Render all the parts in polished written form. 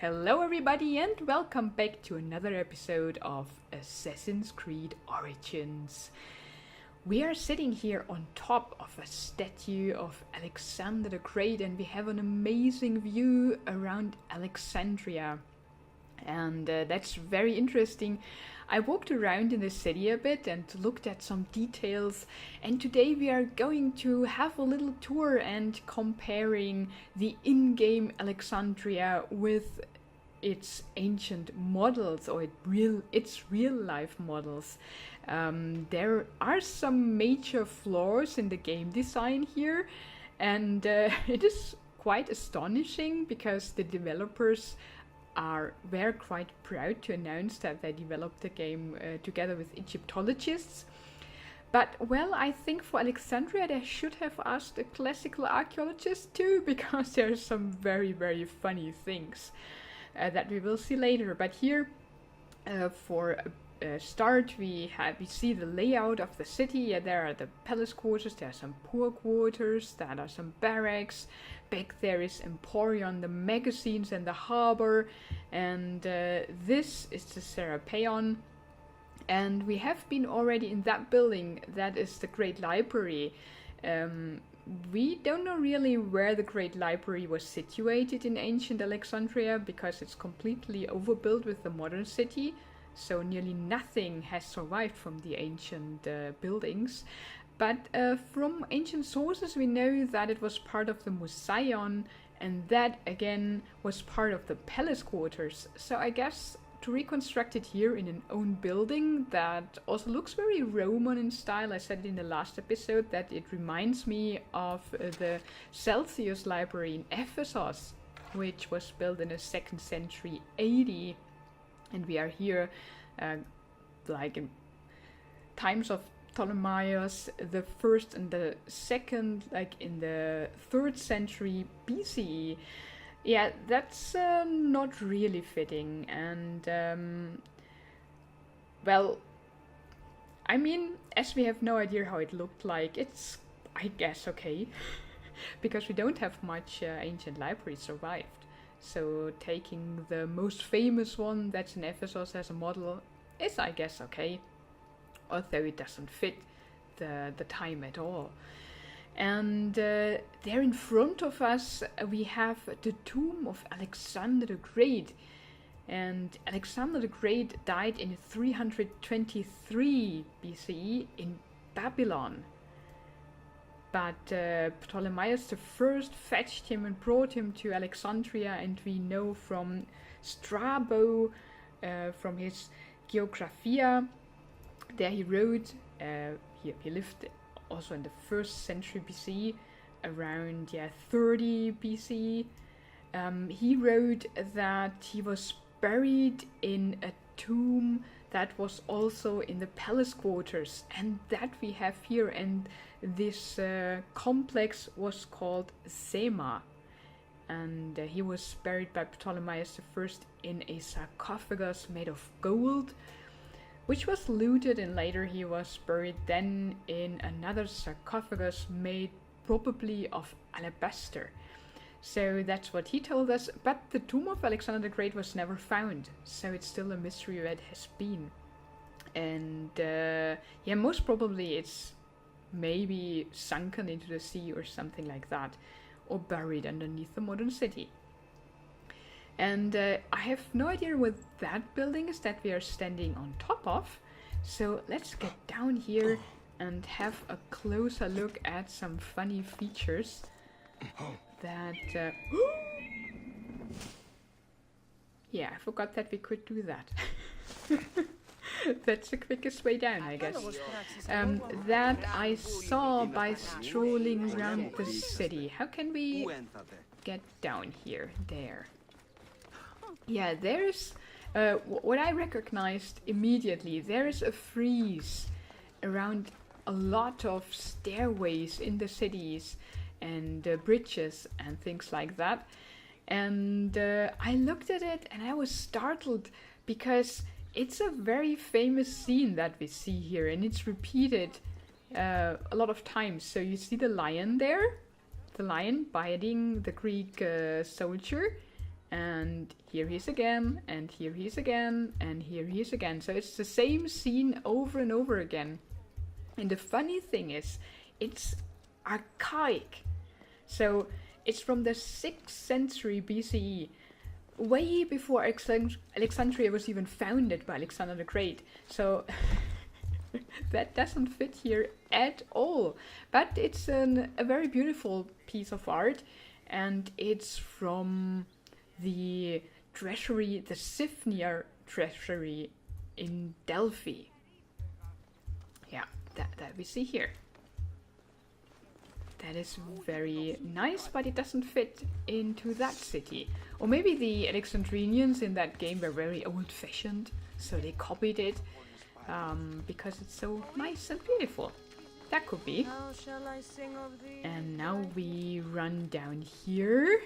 Hello everybody and welcome back to another episode of Assassin's Creed Origins. We are sitting here on top of a statue of Alexander the Great and we have an amazing view around Alexandria. And that's very interesting. I walked around in the city a bit and looked at some details, and today we are going to have a little tour and comparing the in-game Alexandria with its ancient models or its real-life models. There are some major flaws in the game design here, and it is quite astonishing because the developers were quite proud to announce that they developed the game together with Egyptologists. But, well, I think for Alexandria they should have asked a classical archaeologist too, because there are some very, very funny things that we will see later. But here, for a start, we see the layout of the city. There are the palace quarters, there are some poor quarters, there are some barracks. Back there is Emporion, the magazines and the harbor, and this is the Serapeion. And we have been already in that building, that is the Great Library. We don't know really where the Great Library was situated in ancient Alexandria, because it's completely overbuilt with the modern city, so nearly nothing has survived from the ancient buildings. But from ancient sources we know that it was part of the Museion, and that again was part of the palace quarters. So I guess to reconstruct it here in an own building that also looks very Roman in style. I said it in the last episode that it reminds me of the Celsius library in Ephesus, which was built in the 2nd century AD. And we are here like in times of Ptolemaios the first and the second, like in the 3rd century BCE. Yeah, that's not really fitting. And well, I mean, as we have no idea how it looked like, it's, I guess, okay. Because we don't have much ancient libraries survived. So taking the most famous one that's in Ephesus as a model is, I guess, okay. Although it doesn't fit the time at all. And there in front of us we have the tomb of Alexander the Great. And Alexander the Great died in 323 BCE in Babylon. But Ptolemaios I fetched him and brought him to Alexandria, and we know from Strabo, from his Geographia, there he wrote, he lived also in the 1st century BC, around 30 BC. He wrote that he was buried in a tomb that was also in the palace quarters, and that we have here. And this complex was called Zema, and he was buried by Ptolemaios I in a sarcophagus made of gold, which was looted, and later he was buried then in another sarcophagus made probably of alabaster. So that's what he told us, but the tomb of Alexander the Great was never found, so it's still a mystery where it has been. And yeah, most probably it's maybe sunken into the sea or something like that, or buried underneath the modern city. And I have no idea what that building is that we are standing on top of. So let's get down here and have a closer look at some funny features that... yeah, I forgot that we could do that. That's the quickest way down, I guess. That I saw by strolling around the city. How can we get down here? There. Yeah, there's what I recognized immediately. There is a frieze around a lot of stairways in the cities and bridges and things like that. And I looked at it and I was startled because it's a very famous scene that we see here, and it's repeated a lot of times. So you see the lion there, the lion biting the Greek soldier. And here he is again, and here he is again, and here he is again. So it's the same scene over and over again. And the funny thing is, it's archaic. So it's from the 6th century BCE, way before Alexandria was even founded by Alexander the Great. So that doesn't fit here at all. But it's a very beautiful piece of art, and it's from the Treasury, the Siphnian Treasury in Delphi. Yeah, that we see here. That is very nice, but it doesn't fit into that city. Or maybe the Alexandrians in that game were very old-fashioned, so they copied it because it's so nice and beautiful. That could be. And now we run down here.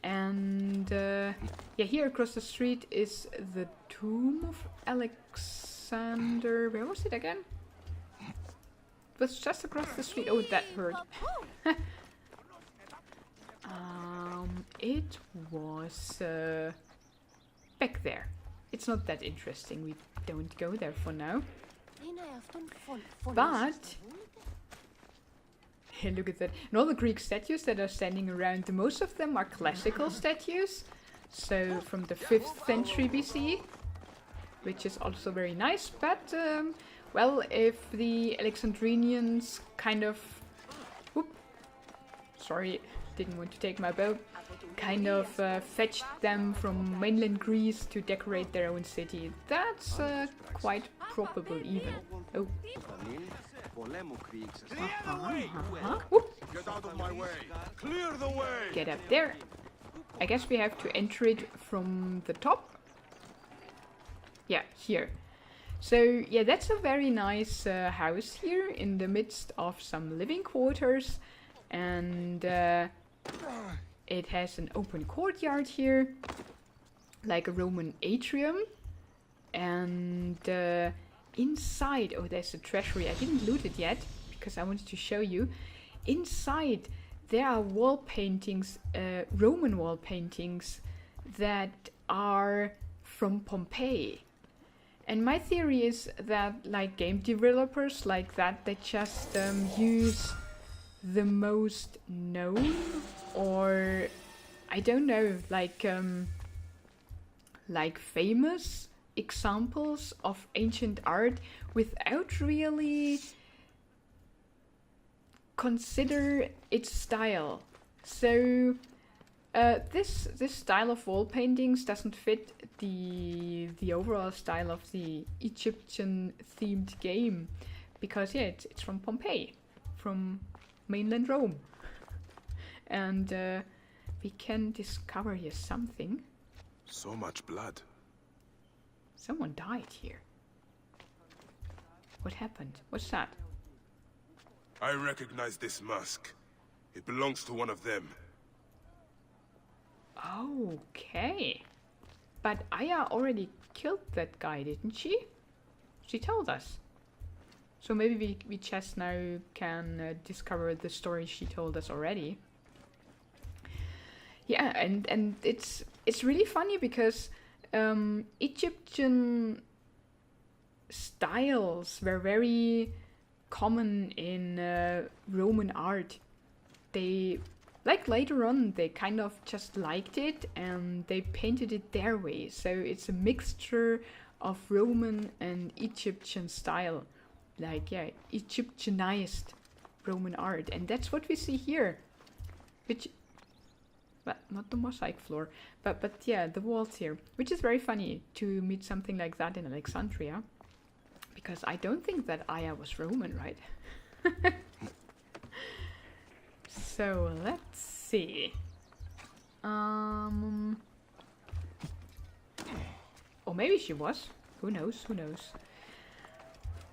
And yeah, here across the street is the tomb of Alexander. Where was it again? It was just across the street. Oh, that hurt. It was back there. It's not that interesting. We don't go there for now. But hey, look at that. And all the Greek statues that are standing around, most of them are classical statues. So from the 5th century BC, which is also very nice. But well, if the Alexandrians kind of, sorry, didn't want to take my bow, kind of fetched them from mainland Greece to decorate their own city, that's quite probable even. Oh. Get out of my way! Clear the way! Get up there. I guess we have to enter it from the top. Yeah, here. So yeah, that's a very nice house here in the midst of some living quarters, and it has an open courtyard here, like a Roman atrium, and inside, oh, there's a treasury. I didn't loot it yet because I wanted to show you. Inside there are wall paintings, Roman wall paintings that are from Pompeii. And my theory is that, like, game developers like that, they just use the most known, or I don't know, like famous examples of ancient art without really consider its style. So this style of wall paintings doesn't fit the overall style of the Egyptian themed game, because yeah, it's from Pompeii, from mainland Rome. And we can discover here something. So much blood. Someone died here. What happened? What's that? I recognize this mask. It belongs to one of them. Okay. But Aya already killed that guy, didn't she? She told us. So maybe we just now can discover the story she told us already. Yeah, and it's really funny because Egyptian styles were very common in Roman art. They, like later on, they kind of just liked it and they painted it their way. So it's a mixture of Roman and Egyptian style. Like, yeah, Egyptianized Roman art. And that's what we see here. Which, well, not the mosaic floor, but yeah, the walls here. Which is very funny to meet something like that in Alexandria. Because I don't think that Aya was Roman, right? So, let's see. Or maybe she was. Who knows, who knows.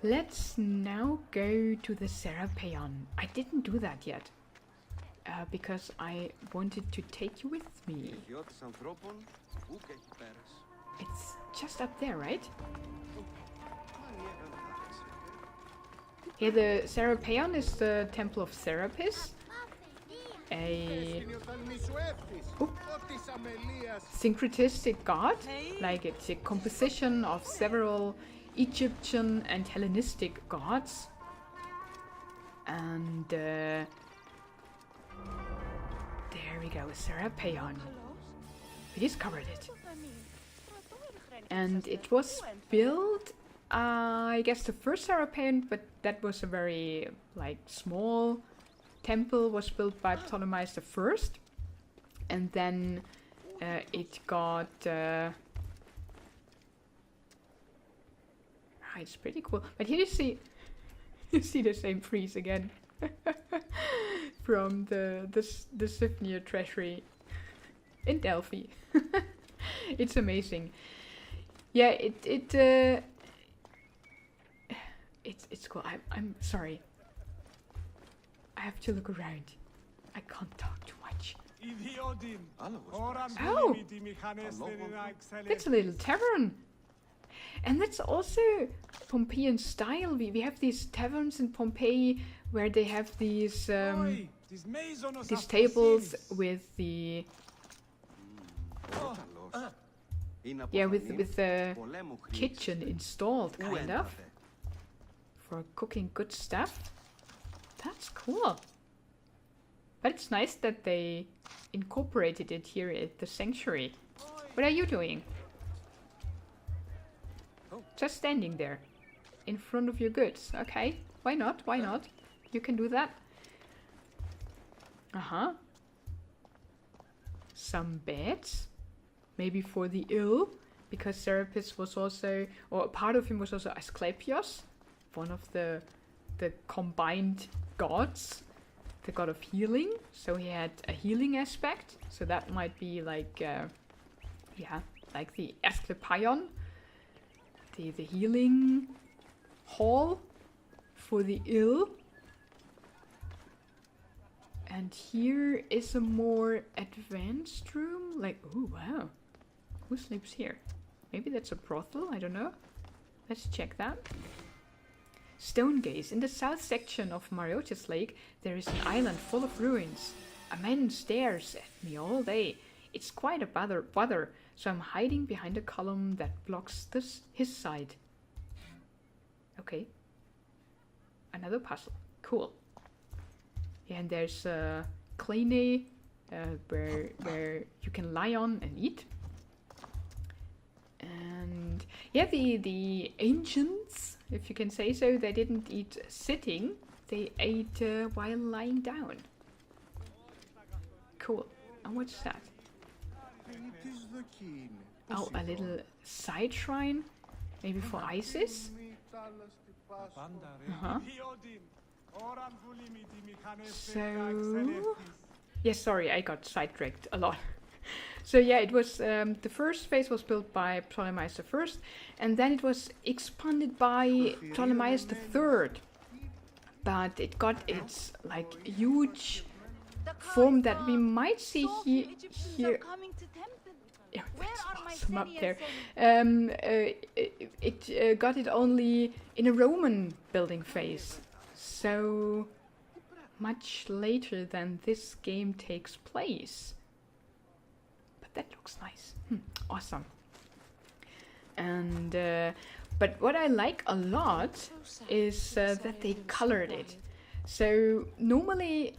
Let's now go to the Serapeion. I didn't do that yet. Because I wanted to take you with me. It's just up there, right? Here, the Serapeion is the temple of Serapis. a syncretistic god, like it's a composition of several Egyptian and Hellenistic gods. And there we go, Serapeion. We discovered it. And it was built, I guess the first Serapeion, but that was a very like small temple, was built by Ptolemy I. And then it got... it's pretty cool. But here you see the same frieze again. From the Siphnian Treasury in Delphi. It's amazing. Yeah, it's cool. I'm sorry. I have to look around. I can't talk too much. Oh, that's a little tavern. And that's also Pompeian style. We have these taverns in Pompeii where they have these tables with the with the kitchen installed, kind of, for cooking good stuff. That's cool. But it's nice that they incorporated it here at the sanctuary. What are you doing? Just standing there in front of your goods. Okay, why not? Why not? You can do that. Some beds. Maybe for the ill, because Serapis was also, or a part of him was also Asclepios, one of the combined gods, the god of healing. So he had a healing aspect. So that might be like, like the Asclepion, the healing hall for the ill. And here is a more advanced room. Like, oh wow, who sleeps here? Maybe that's a brothel, I don't know. Let's check that. Stone Gaze. In the south section of Mareotis Lake, there is an island full of ruins. A man stares at me all day. It's quite a bother, so I'm hiding behind a column that blocks his side. Okay. Another puzzle. Cool. Yeah, and there's Kleine, where you can lie on and eat. And yeah, the ancients, if you can say so, they didn't eat sitting, they ate while lying down. Cool. And what's that? Oh, a little side shrine, maybe for Isis? So, yes, sorry, I got sidetracked a lot. So yeah, it was the first phase was built by Ptolemy I, and then it was expanded by Ptolemy III. But it got its like huge form that we might see here. Yeah, that's awesome up there. It got it only in a Roman building phase. So much later than this game takes place. But that looks nice. Awesome. And but what I like a lot is that they colored it. So normally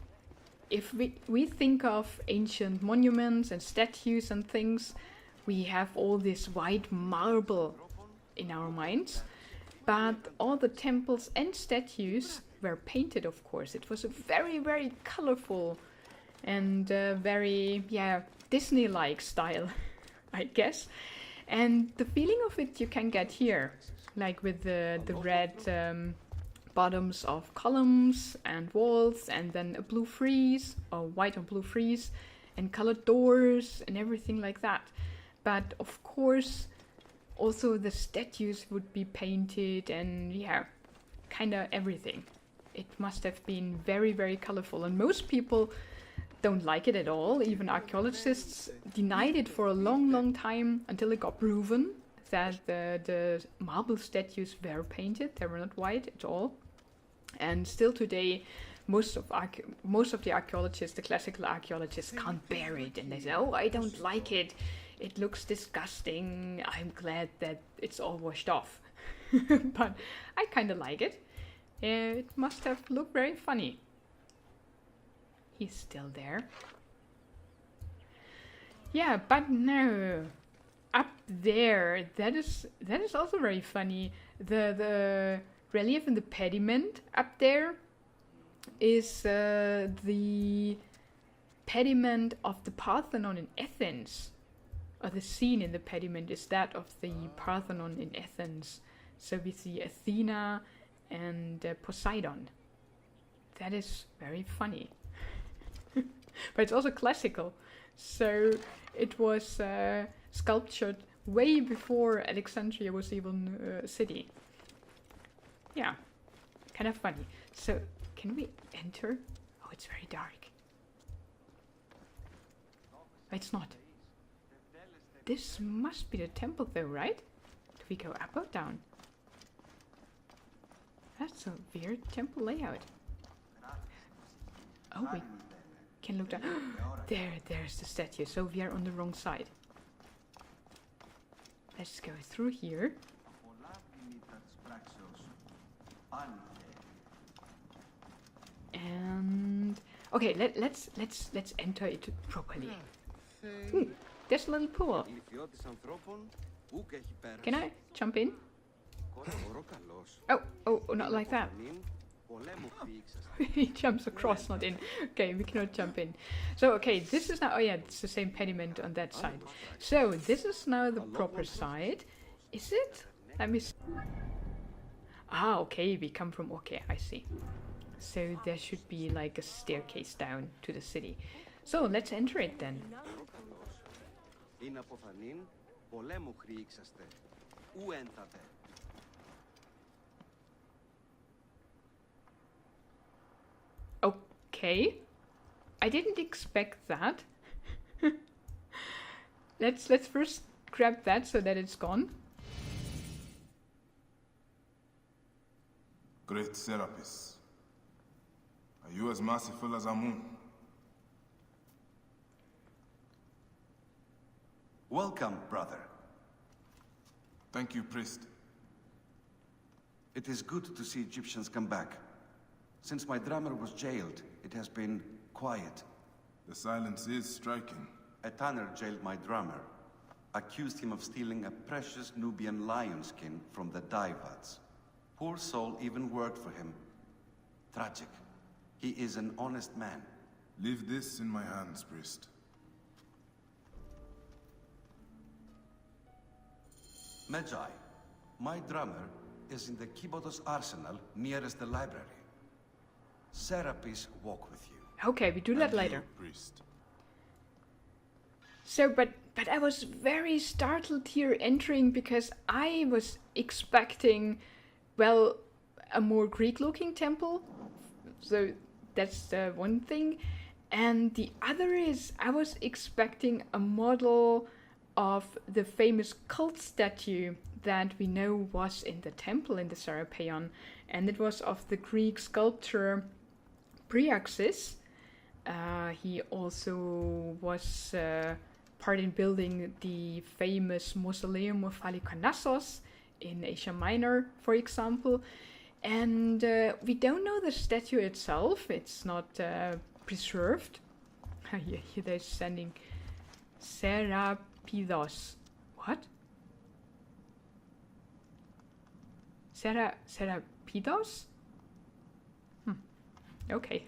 if we think of ancient monuments and statues and things, we have all this white marble in our minds. But all the temples and statues were painted, of course. It was a very, very colorful and very, Disney-like style, I guess. And the feeling of it you can get here, like with the red bottoms of columns and walls, and then a blue frieze, or white or blue frieze, and colored doors and everything like that. But of course, also the statues would be painted and kind of everything. It must have been very, very colorful, and most people don't like it at all. Even archaeologists denied it for a long, long time until it got proven that the marble statues were painted. They were not white at all. And still today, most of the archaeologists, the classical archaeologists, can't bear it, and they say, "Oh, I don't like it. It looks disgusting. I'm glad that it's all washed off." But I kind of like it. It must have looked very funny. He's still there. Yeah, but no. Up there, that is also very funny. The relief in the pediment up there is the pediment of the Parthenon in Athens. Or the scene in the pediment is that of the Parthenon in Athens. So we see Athena and Poseidon. That is very funny. But it's also classical. So it was sculptured way before Alexandria was even a city. Yeah, kind of funny. So, can we enter? Oh, it's very dark. It's not. This must be the temple though, right? Do we go up or down? That's a weird temple layout. Oh, we can look down. There's the statue. So we are on the wrong side. Let's go through here. And okay, let's enter it properly. There's a little pool. Can I jump in? Oh, not like that. He jumps across, not in. Okay, we cannot jump in. So, okay, this is now... Oh, yeah, it's the same pediment on that side. So, this is now the proper side. Is it? Let me... Ah, okay, we come from... Okay, I see. So, there should be like a staircase down to the city. So, let's enter it then. Okay, I didn't expect that. Let's first grab that so that it's gone. Great Serapis, are you as merciful as Amun? Welcome, brother. Thank you, priest. It is good to see Egyptians come back. Since my drummer was jailed, it has been quiet. The silence is striking. A tanner jailed my drummer, accused him of stealing a precious Nubian lion skin from the Divats. Poor soul even worked for him. Tragic. He is an honest man. Leave this in my hands, priest. Medjai, my drummer is in the Kibotos arsenal nearest the library. Serapis walk with you. Okay, we do that later. Priest. So, but I was very startled here entering because I was expecting, well, a more Greek-looking temple. So that's the one thing. And the other is I was expecting a model of the famous cult statue that we know was in the temple in the Serapeion. And it was of the Greek sculptor Bryaxis. He also was part in building the famous Mausoleum of Halicarnassos in Asia Minor, for example. And we don't know the statue itself. It's not preserved. Here they're sending Serapis. What? Serapis? Okay.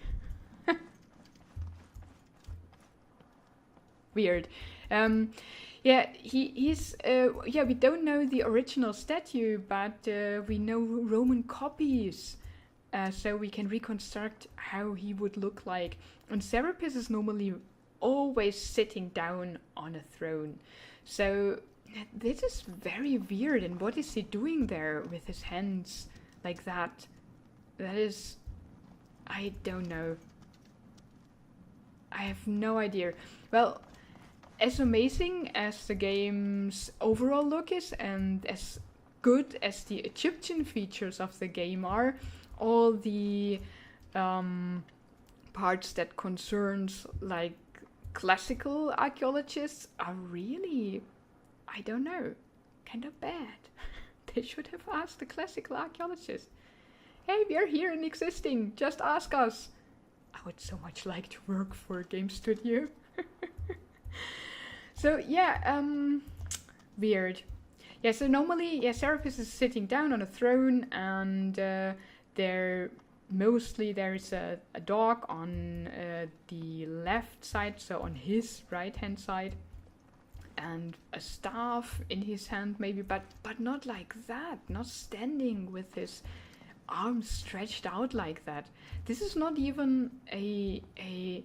Weird. Yeah, he's we don't know the original statue, but we know Roman copies, so we can reconstruct how he would look like. And Serapis is normally always sitting down on a throne, so this is very weird. And what is he doing there with his hands like that? That is, I don't know. I have no idea. Well, as amazing as the game's overall look is, and as good as the Egyptian features of the game are, all the parts that concerns like classical archaeologists are really, I don't know, kind of bad. They should have asked the classical archaeologists. Hey, we are here and existing, just ask us. I would so much like to work for a game studio. So yeah, weird. Yeah, so normally, yeah, Serapis is sitting down on a throne, and there's a dog on the left side, so on his right hand side, and a staff in his hand maybe, but not like that, not standing with his arms stretched out like that. This is not even a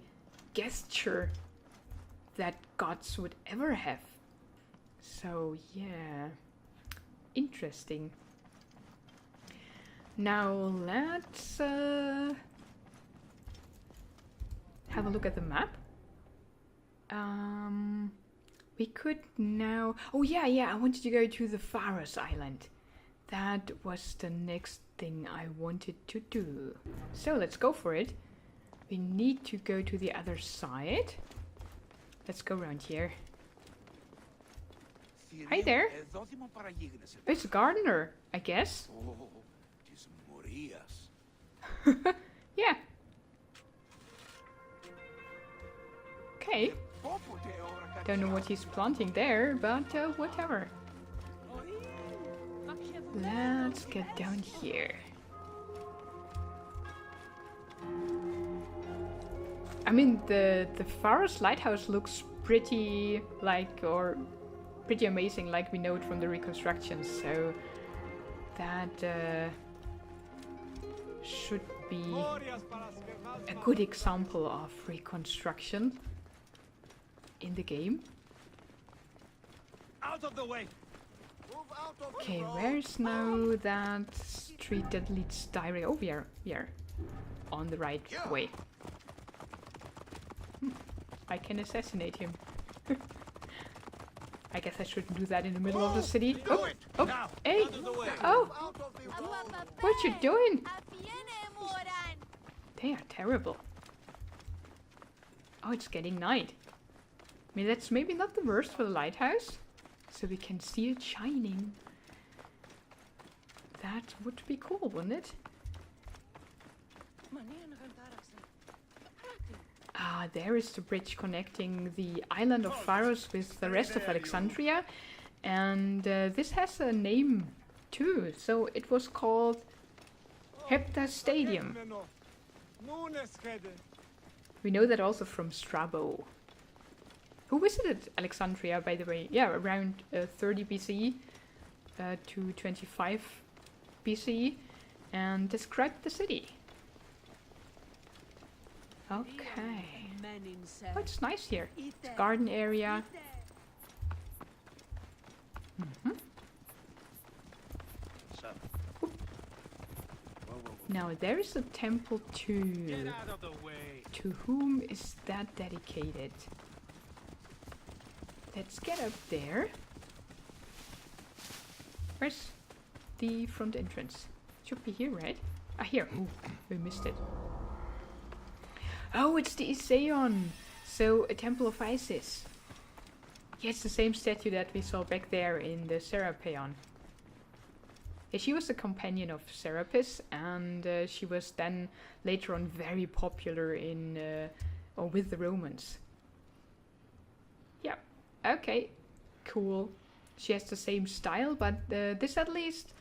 gesture that gods would ever have. So yeah, interesting. Now let's have a look at the map. We could now... Oh yeah, I wanted to go to the Pharos island. That was the next thing I wanted to do. So let's go for it. We need to go to the other side. Let's go around here. Hi there. It's a gardener, I guess. Yeah. Okay. Don't know what he's planting there, but whatever. Let's get down here. I mean, the Pharos lighthouse looks pretty pretty amazing, like we know it from the reconstructions. So that should be a good example of reconstruction in the game. Out of the way. Okay, where's now that street that leads direct? Oh, we are on the right way. I can assassinate him. I guess I shouldn't do that in the middle of the city. Oh, hey! Oh! What you doing? They are terrible. Oh, it's getting night. I mean, that's maybe not the worst for the lighthouse. So we can see it shining. That would be cool, wouldn't it? Ah, there is the bridge connecting the island of Pharos with the rest of Alexandria. And this has a name too. So it was called Hepta Stadium. We know that also from Strabo. Who visited Alexandria, by the way? Yeah, around 30 BC to 25 BC, and described the city. Okay. Oh, it's nice here. It's a garden area. Now there is a temple too. To whom is that dedicated? Let's get up there. Where's the front entrance? Should be here, right? Ah, here. Ooh, we missed it. Oh, it's the Isaeon. So, a temple of Isis. Yeah, it's the same statue that we saw back there in the Serapeion. Yeah, she was the companion of Serapis, and she was then later on very popular in or with the Romans. Yeah. Okay, cool. She has the same style, but this at least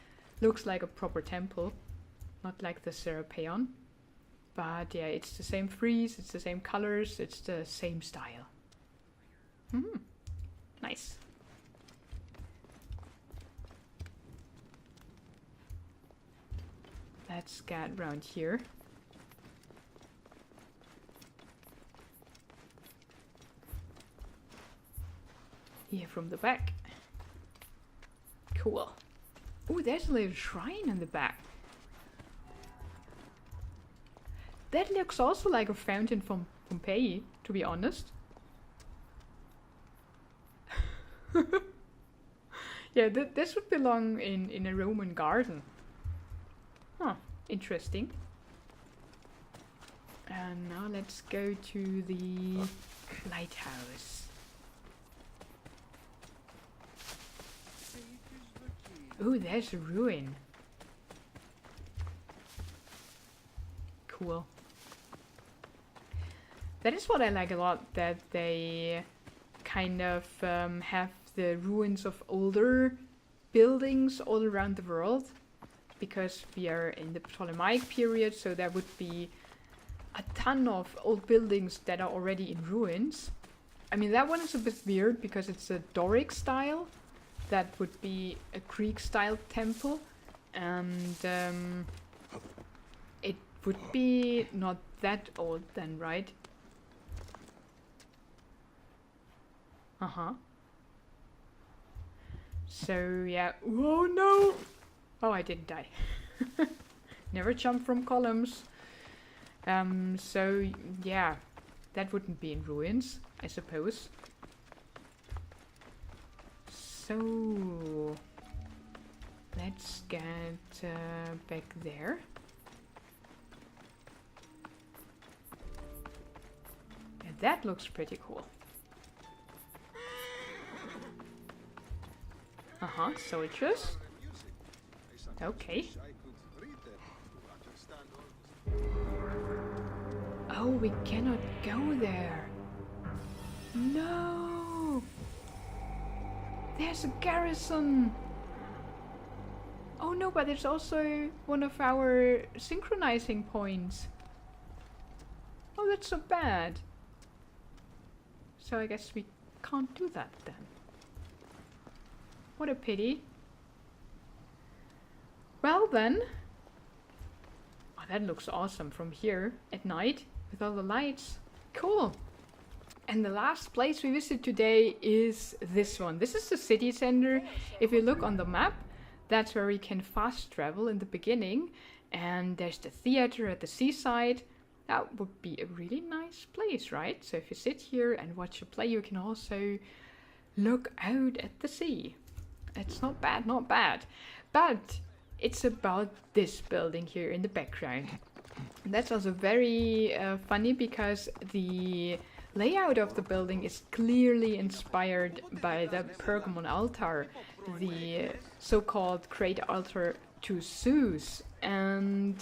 looks like a proper temple, not like the Serapeion. But yeah, it's the same frieze, it's the same colors, it's the same style. Nice. Let's get around here. Here from the back. Cool. Oh, there's a little shrine in the back. That looks also like a fountain from Pompeii, to be honest. Yeah, this would belong in a Roman garden. Huh, interesting. And now let's go to the lighthouse. Ooh, there's a ruin. Cool. That is what I like a lot, that they kind of have the ruins of older buildings all around the world. Because we are in the Ptolemaic period, so there would be a ton of old buildings that are already in ruins. I mean, that one is a bit weird because it's a Doric style. That would be a Greek style temple. And it would be not that old then, right? Uh-huh. So, yeah. Oh, no! Oh, I didn't die. Never jump from columns. So, yeah. That wouldn't be in ruins, I suppose. So, let's get back there. And that looks pretty cool. Uh-huh, soldiers. Okay. Oh, we cannot go there. No! There's a garrison! Oh no, but it's also one of our synchronizing points. Oh, that's so bad. So I guess we can't do that then. What a pity. Well then. Oh, that looks awesome from here at night with all the lights. Cool. And the last place we visit today is this one. This is the city center. If you look on the map, that's where we can fast travel in the beginning. And there's the theater at the seaside. That would be a really nice place, right? So if you sit here and watch a play, you can also look out at the sea. It's not bad, not bad. But it's about this building here in the background. And that's also very funny because the layout of the building is clearly inspired by the Pergamon Altar, the so-called great altar to Zeus. And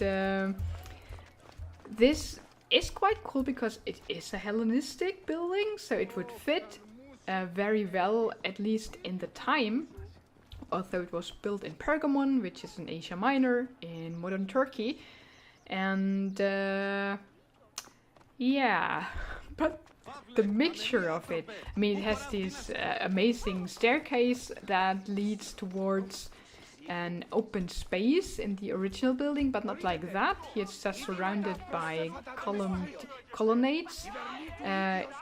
this is quite cool because it is a Hellenistic building, so it would fit very well, at least in the time. Although it was built in Pergamon, which is in Asia Minor, in modern Turkey. And yeah, but the mixture of it, I mean, it has this amazing staircase that leads towards an open space in the original building, but not like that. It's just surrounded by colonnades.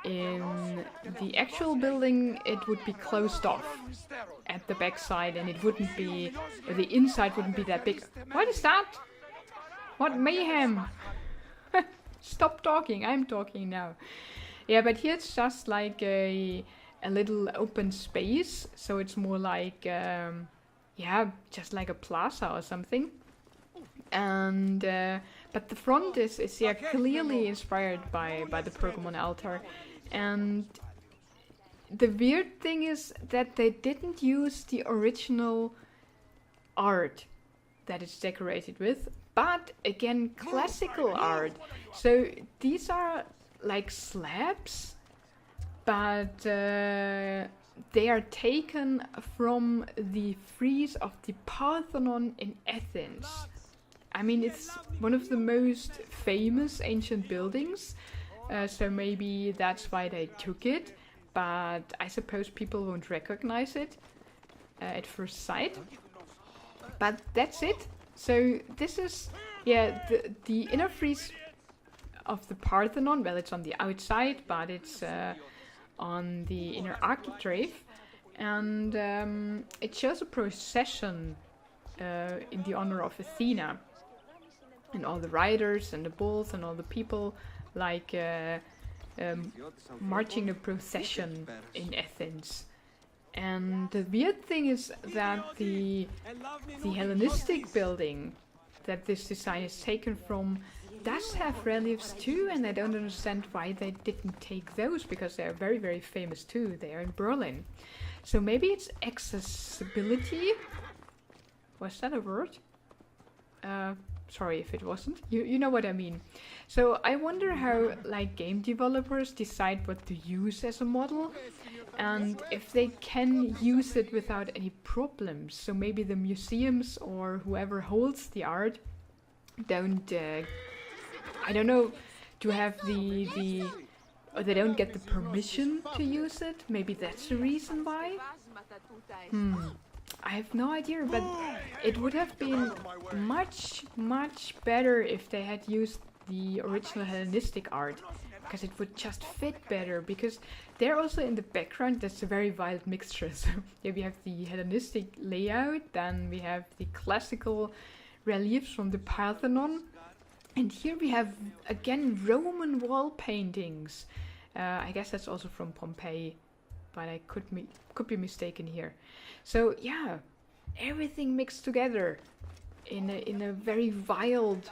In the actual building, it would be closed off at the backside, and it wouldn't be, the inside wouldn't be that big. What is that? What mayhem? Stop talking, I'm talking now. Yeah, but here it's just like a little open space, so it's more like, yeah, just like a plaza or something. And but the front is yeah, clearly inspired by the Pergamon Altar. And the weird thing is that they didn't use the original art that it's decorated with, but again, classical art. So these are like slabs, but they are taken from the frieze of the Parthenon in Athens. I mean, it's one of the most famous ancient buildings, so maybe that's why they took it, but I suppose people won't recognize it at first sight. But that's it. So this is, yeah, the inner frieze of the Parthenon. Well, it's on the outside, but it's on the inner architrave, and it shows a procession in the honor of Athena, and all the riders and the bulls and all the people like marching a procession in Athens. And the weird thing is that the Hellenistic building that this design is taken from does have reliefs too, and I don't understand why they didn't take those, because they are very, very famous too. They are in Berlin. So maybe it's accessibility? Was that a word? Sorry if it wasn't. You know what I mean. So I wonder how like game developers decide what to use as a model, and if they can use it without any problems. So maybe the museums or whoever holds the art don't, I don't know, to have or they don't get the permission to use it. Maybe that's the reason why. I have no idea, but it would have been much, much better if they had used the original Hellenistic art, because it would just fit better, because they're also in the background. That's a very wild mixture. So yeah, we have the Hellenistic layout, then we have the classical reliefs from the Parthenon, and here we have again Roman wall paintings. I guess that's also from Pompeii, but I could be mistaken here. So yeah, everything mixed together in a very wild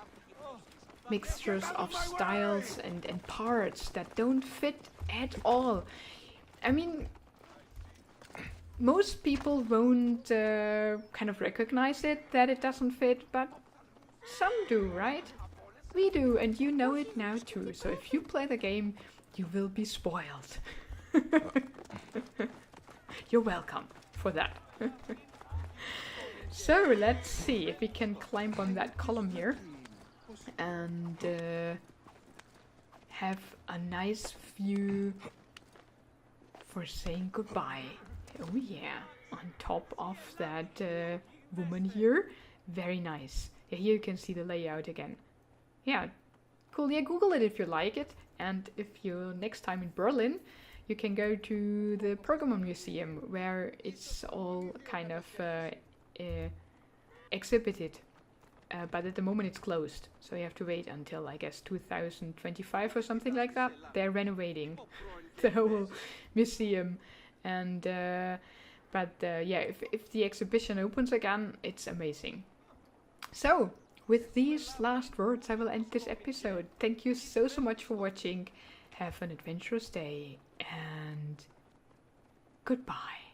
mixtures of styles and parts that don't fit at all. I mean, most people won't kind of recognize it, that it doesn't fit, but some do, right? We do, and you know it now too. So if you play the game, you will be spoiled. You're welcome for that. So let's see if we can climb on that column here and have a nice view for saying goodbye. Oh yeah, on top of that woman here. Very nice. Yeah, here you can see the layout again. Yeah, cool. Yeah, Google it if you like it. And if you're next time in Berlin, you can go to the Pergamon Museum, where it's all kind of exhibited. But at the moment it's closed. So you have to wait until, I guess, 2025 or something like that. They're renovating the whole museum. And but yeah, if the exhibition opens again, it's amazing. So, with these last words, I will end this episode. Thank you so much for watching. Have an adventurous day, and goodbye.